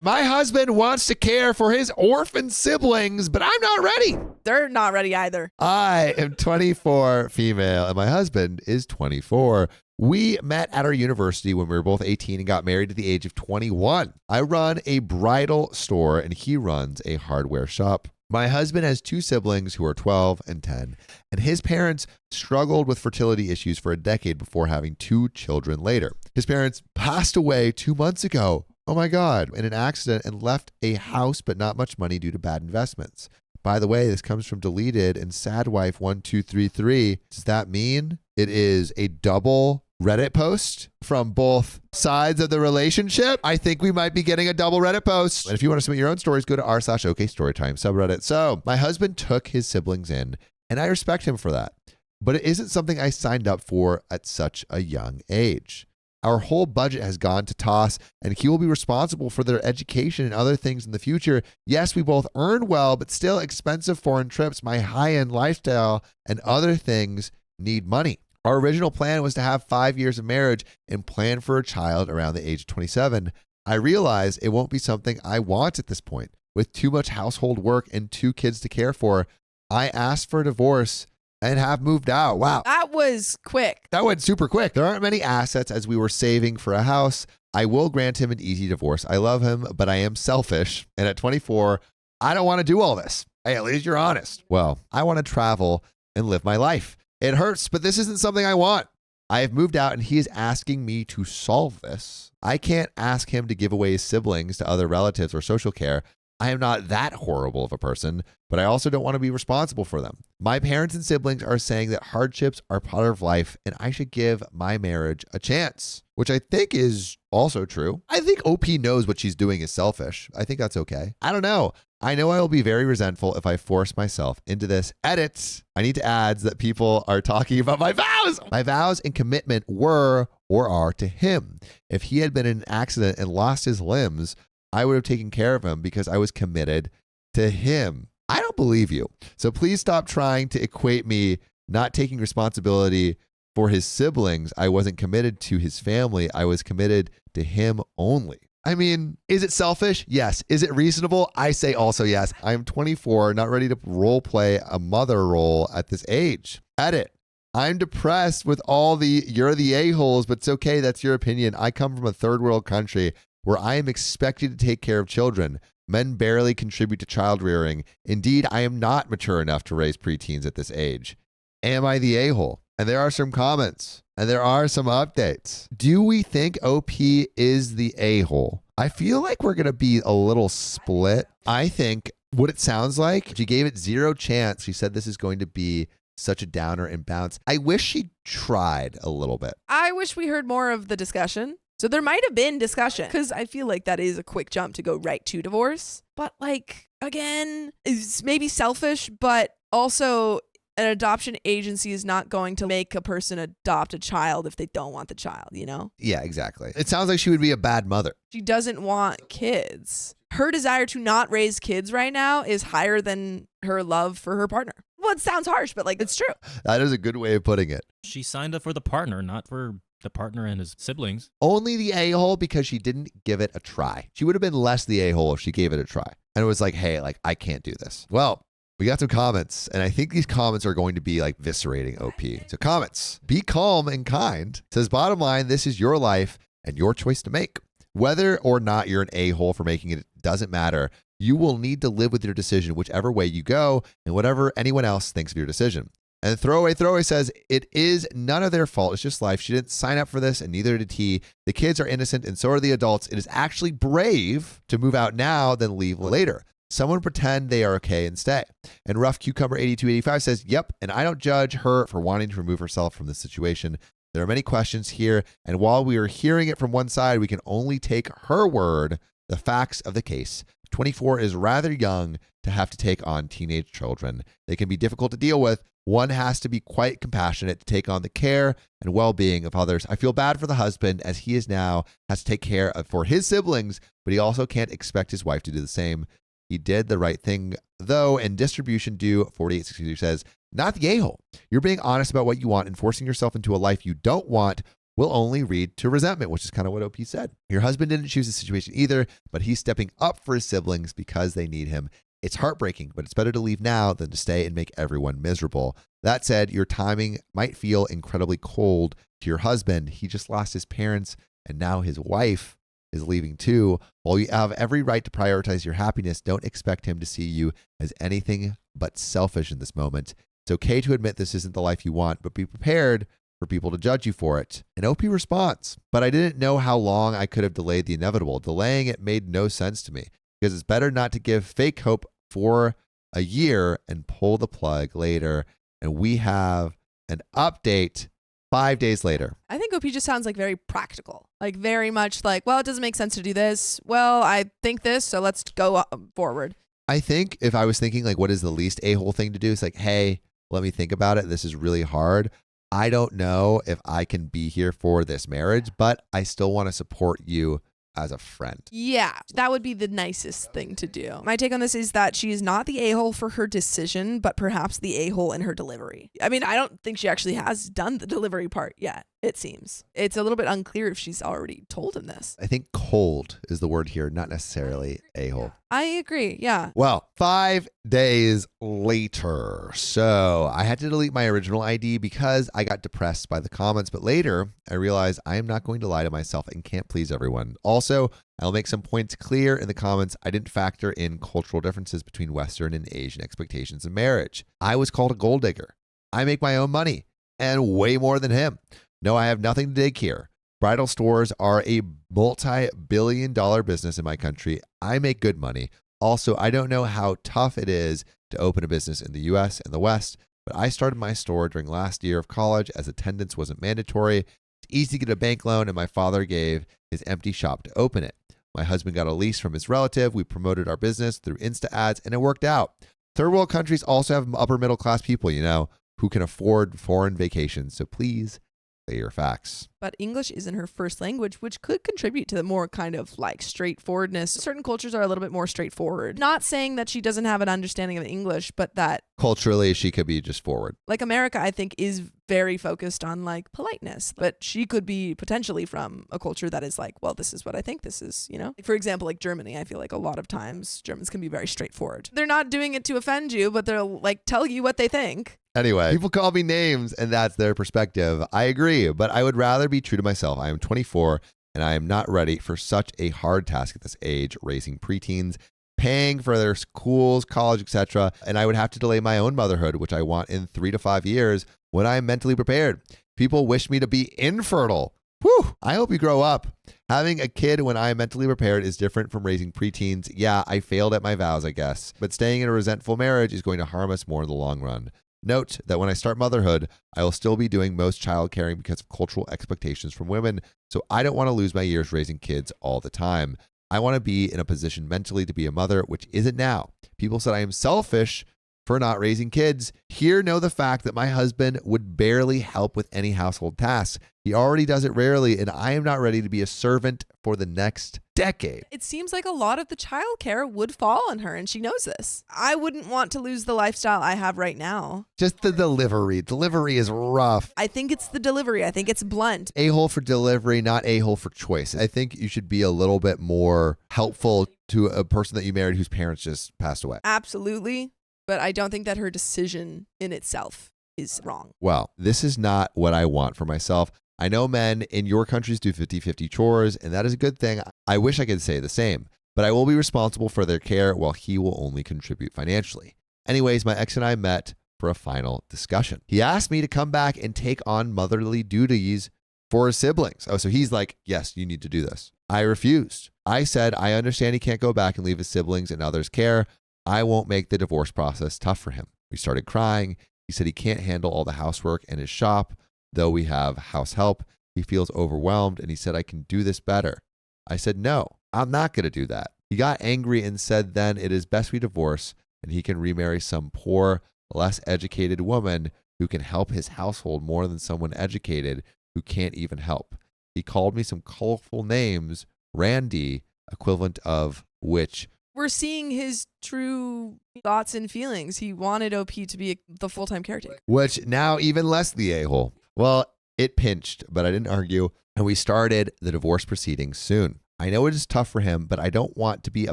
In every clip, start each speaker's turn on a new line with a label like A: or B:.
A: My husband wants to care for his orphan siblings, but I'm not ready.
B: They're not ready either.
A: I am 24, female, and my husband is 24. We met at our university when we were both 18 and got married at the age of 21. I run a bridal store and he runs a hardware shop. My husband has two siblings who are 12 and 10, and his parents struggled with fertility issues for a decade before having two children later. His parents passed away 2 months ago. Oh my God, in an accident, and left a house but not much money due to bad investments. By the way, this comes from Deleted and Sadwife1233. Does that mean it is a double Reddit post from both sides of the relationship? I think we might be getting a double Reddit post. And if you want to submit your own stories, go to r/OKStorytime subreddit. So my husband took his siblings in, and I respect him for that. But it isn't something I signed up for at such a young age. Our whole budget has gone to toss, and he will be responsible for their education and other things in the future. Yes, we both earn well, but still expensive foreign trips, my high-end lifestyle, and other things need money. Our original plan was to have 5 years of marriage and plan for a child around the age of 27. I realize it won't be something I want at this point. With too much household work and 2 kids to care for, I asked for a divorce and have moved out. Wow.
B: That was quick.
A: That went super quick. There aren't many assets as we were saving for a house. I will grant him an easy divorce. I love him, but I am selfish. And at 24, I don't want to do all this. Hey, at least you're honest. Well, I want to travel and live my life. It hurts, but this isn't something I want. I have moved out and he is asking me to solve this. I can't ask him to give away his siblings to other relatives or social care. I am not that horrible of a person, but I also don't want to be responsible for them. My parents and siblings are saying that hardships are part of life and I should give my marriage a chance, which I think is also true. I think OP knows what she's doing is selfish. I think that's okay. I don't know. I know I will be very resentful if I force myself into this. Edits. I need to add that people are talking about my vows. My vows and commitment were or are to him. If he had been in an accident and lost his limbs, I would have taken care of him because I was committed to him. I don't believe you. So please stop trying to equate me not taking responsibility for his siblings. I wasn't committed to his family. I was committed to him only. I mean, is it selfish? Yes. Is it reasonable? I say also yes. I'm 24, not ready to role play a mother role at this age. Edit. I'm depressed with all the you're the a-holes, but it's okay. That's your opinion. I come from a third world country where I am expected to take care of children. Men barely contribute to child rearing. Indeed, I am not mature enough to raise preteens at this age. Am I the a-hole? And there are some comments and there are some updates. Do we think OP is the a-hole? I feel like we're going to be a little split. I think what it sounds like, she gave it zero chance. She said this is going to be such a downer and bounce. I wish she tried a little bit.
B: I wish we heard more of the discussion. So there might have been discussion because I feel like that is a quick jump to go right to divorce. But like, again, it's maybe selfish, but also an adoption agency is not going to make a person adopt a child if they don't want the child, you know?
A: Yeah, exactly. It sounds like she would be a bad mother.
B: She doesn't want kids. Her desire to not raise kids right now is higher than her love for her partner. Well, it sounds harsh, but like, it's true.
A: That is a good way of putting it.
C: She signed up for the partner, not for the partner and his siblings.
A: Only the a-hole because she didn't give it a try. She would have been less the a-hole if she gave it a try. And it was like, hey, like, I can't do this. Well, we got some comments, and I think these comments are going to be like viscerating OP. So comments, be calm and kind. Says, bottom line, this is your life and your choice to make. Whether or not you're an a-hole for making it doesn't matter. You will need to live with your decision, whichever way you go, and whatever anyone else thinks of your decision. And Throwaway says, it is none of their fault. It's just life. She didn't sign up for this, and neither did he. The kids are innocent, and so are the adults. It is actually brave to move out now than leave later. Someone pretend they are okay and stay. And Rough Cucumber 8285 says, yep, and I don't judge her for wanting to remove herself from this situation. There are many questions here, and while we are hearing it from one side, we can only take her word, the facts of the case. 24 is rather young to have to take on teenage children. They can be difficult to deal with. One has to be quite compassionate to take on the care and well-being of others. I feel bad for the husband as he is now has to take care of for his siblings, but he also can't expect his wife to do the same. He did the right thing, though, and distribution due 4862 says, not the a-hole. You're being honest about what you want and forcing yourself into a life you don't want will only lead to resentment, which is kind of what OP said. Your husband didn't choose the situation either, but he's stepping up for his siblings because they need him. It's heartbreaking, but it's better to leave now than to stay and make everyone miserable. That said, your timing might feel incredibly cold to your husband. He just lost his parents, and now his wife is leaving too. While you have every right to prioritize your happiness, don't expect him to see you as anything but selfish in this moment. It's okay to admit this isn't the life you want, but be prepared for people to judge you for it. And OP responds, but I didn't know how long I could have delayed the inevitable. Delaying it made no sense to me because it's better not to give fake hope for a year and pull the plug later. And we have an update 5 days later.
B: I think OP just sounds like very practical, like very much like, well, it doesn't make sense to do this. Well, I think this, so let's go forward.
A: I think if I was thinking like, what is the least a-hole thing to do? It's like, hey, let me think about it. This is really hard. I don't know if I can be here for this marriage, but I still want to support you as a friend.
B: Yeah, that would be the nicest thing to do. My take on this is that she is not the a-hole for her decision, but perhaps the a-hole in her delivery. I mean, I don't think she actually has done the delivery part yet, it seems. It's a little bit unclear if she's already told him this.
A: I think cold is the word here, not necessarily a-hole.
B: I agree, yeah.
A: Well, 5 days later. So I had to delete my original ID because I got depressed by the comments. But later, I realized I am not going to lie to myself and can't please everyone. Also, I'll make some points clear in the comments. I didn't factor in cultural differences between Western and Asian expectations in marriage. I was called a gold digger. I make my own money and way more than him. No, I have nothing to dig here. Bridal stores are a multi-billion-dollar business in my country. I make good money. Also, I don't know how tough it is to open a business in the US and the West, but I started my store during last year of college as attendance wasn't mandatory. It's easy to get a bank loan, and my father gave his empty shop to open it. My husband got a lease from his relative. We promoted our business through Insta ads, and it worked out. Third world countries also have upper middle class people, who can afford foreign vacations. So please, your facts.
B: But English isn't her first language, which could contribute to the more kind of like straightforwardness. Certain cultures are a little bit more straightforward. Not saying that she doesn't have an understanding of English, but that
A: culturally she could be just forward.
B: Like America, I think, is very focused on like politeness, but she could be potentially from a culture that is like, well, this is what I think this is, Like, for example, like Germany, I feel like a lot of times Germans can be very straightforward. They're not doing it to offend you, but they'll like tell you what they think.
A: Anyway, people call me names and that's their perspective. I agree, but I would rather be true to myself. I am 24 and I am not ready for such a hard task at this age, raising preteens, paying for their schools, college, etc. And I would have to delay my own motherhood, which I want in 3 to 5 years when I am mentally prepared. People wish me to be infertile. Whew, I hope you grow up. Having a kid when I am mentally prepared is different from raising preteens. Yeah, I failed at my vows, I guess. But staying in a resentful marriage is going to harm us more in the long run. Note that when I start motherhood, I will still be doing most child caring because of cultural expectations from women, so I don't want to lose my years raising kids all the time. I want to be in a position mentally to be a mother, which isn't now. People said I am selfish for not raising kids. Here, know the fact that my husband would barely help with any household tasks. He already does it rarely, and I am not ready to be a servant for the next decade.
B: It seems like a lot of the childcare would fall on her, and she knows this. I wouldn't want to lose the lifestyle I have right now.
A: Just the delivery. Delivery is rough.
B: I think it's the delivery. I think it's blunt.
A: A-hole for delivery, not a-hole for choice. I think you should be a little bit more helpful to a person that you married whose parents just passed away.
B: Absolutely. But I don't think that her decision in itself is wrong.
A: Well, this is not what I want for myself. I know men in your countries do 50-50 chores, and that is a good thing. I wish I could say the same, but I will be responsible for their care while he will only contribute financially. Anyways, my ex and I met for a final discussion. He asked me to come back and take on motherly duties for his siblings. Oh, so he's like, yes, you need to do this. I refused. I said, I understand he can't go back and leave his siblings in others' care. I won't make the divorce process tough for him. We started crying. He said he can't handle all the housework in his shop. Though we have house help, he feels overwhelmed and he said, I can do this better. I said, no, I'm not going to do that. He got angry and said then it is best we divorce and he can remarry some poor, less educated woman who can help his household more than someone educated who can't even help. He called me some colorful names, Randy, equivalent of witch.
B: We're seeing his true thoughts and feelings. He wanted OP to be the full-time caretaker.
A: Which now even less the a-hole. Well, It pinched, but I didn't argue, and we started the divorce proceedings soon. I know it is tough for him, but I don't want to be a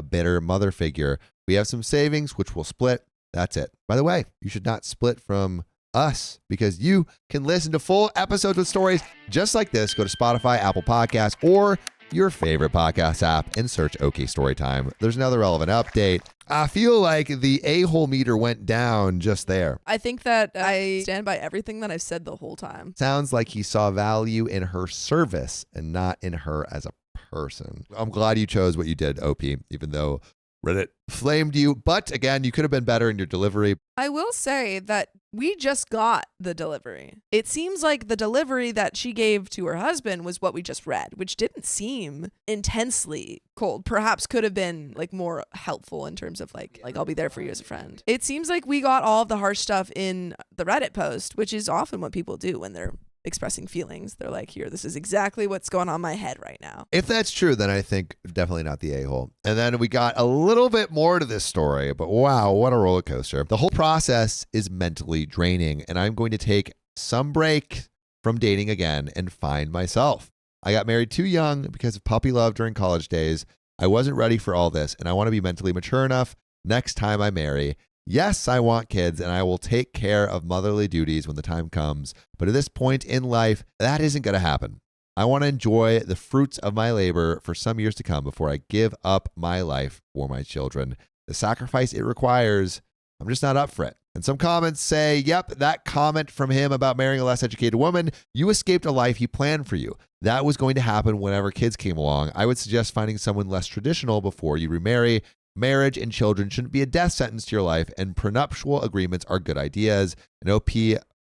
A: bitter mother figure. We have some savings, which we'll split. That's it. By the way, you should not split from us because you can listen to full episodes with stories just like this. Go to Spotify, Apple Podcasts, or your favorite podcast app and search OK Storytime. There's another relevant update. I feel like the a-hole meter went down just there.
B: I think that I stand by everything that I've said the whole time.
A: Sounds like he saw value in her service and not in her as a person. I'm glad you chose what you did, OP, even though Reddit flamed you. But again, you could have been better in your delivery.
B: I will say that we just got the delivery. It seems like the delivery that she gave to her husband was what we just read, which didn't seem intensely cold. Perhaps could have been like more helpful in terms of like I'll be there for you as a friend. It seems like we got all of the harsh stuff in the Reddit post, which is often what people do when they're expressing feelings. They're like, here, this is exactly what's going on in my head right now.
A: If that's true, then I think definitely not the a-hole. And then we got a little bit more to this story, but wow, what a roller coaster. The whole process is mentally draining, and I'm going to take some break from dating again and find myself. I got married too young because of puppy love during college days. I wasn't ready for all this, and I want to be mentally mature enough next time I marry. Yes, I want kids, and I will take care of motherly duties when the time comes. But at this point in life, that isn't going to happen. I want to enjoy the fruits of my labor for some years to come before I give up my life for my children. The sacrifice it requires, I'm just not up for it. And some comments say, yep, that comment from him about marrying a less educated woman, you escaped a life he planned for you. That was going to happen whenever kids came along. I would suggest finding someone less traditional before you remarry. Marriage and children shouldn't be a death sentence to your life, and prenuptial agreements are good ideas. And OP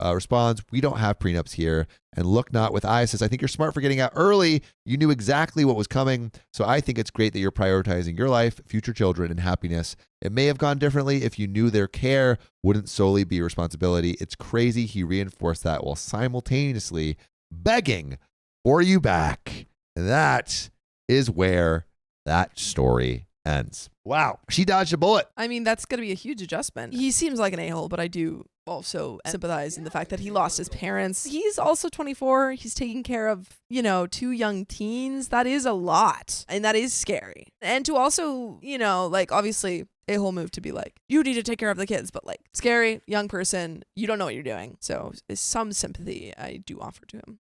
A: responds, we don't have prenups here. And Look Not with Eyes says, I think you're smart for getting out early. You knew exactly what was coming. So I think it's great that you're prioritizing your life, future children, and happiness. It may have gone differently if you knew their care wouldn't solely be your responsibility. It's crazy he reinforced that while simultaneously begging for you back. And that is where that story ends. Wow. She dodged a bullet.
B: I mean, that's going to be a huge adjustment. He seems like an a-hole, but I do also sympathize in the fact that he lost his parents. He's also 24. He's taking care of, 2 young teens. That is a lot. And that is scary. And to also, obviously a-hole move to be like, you need to take care of the kids, but like scary young person, you don't know what you're doing. So some sympathy I do offer to him.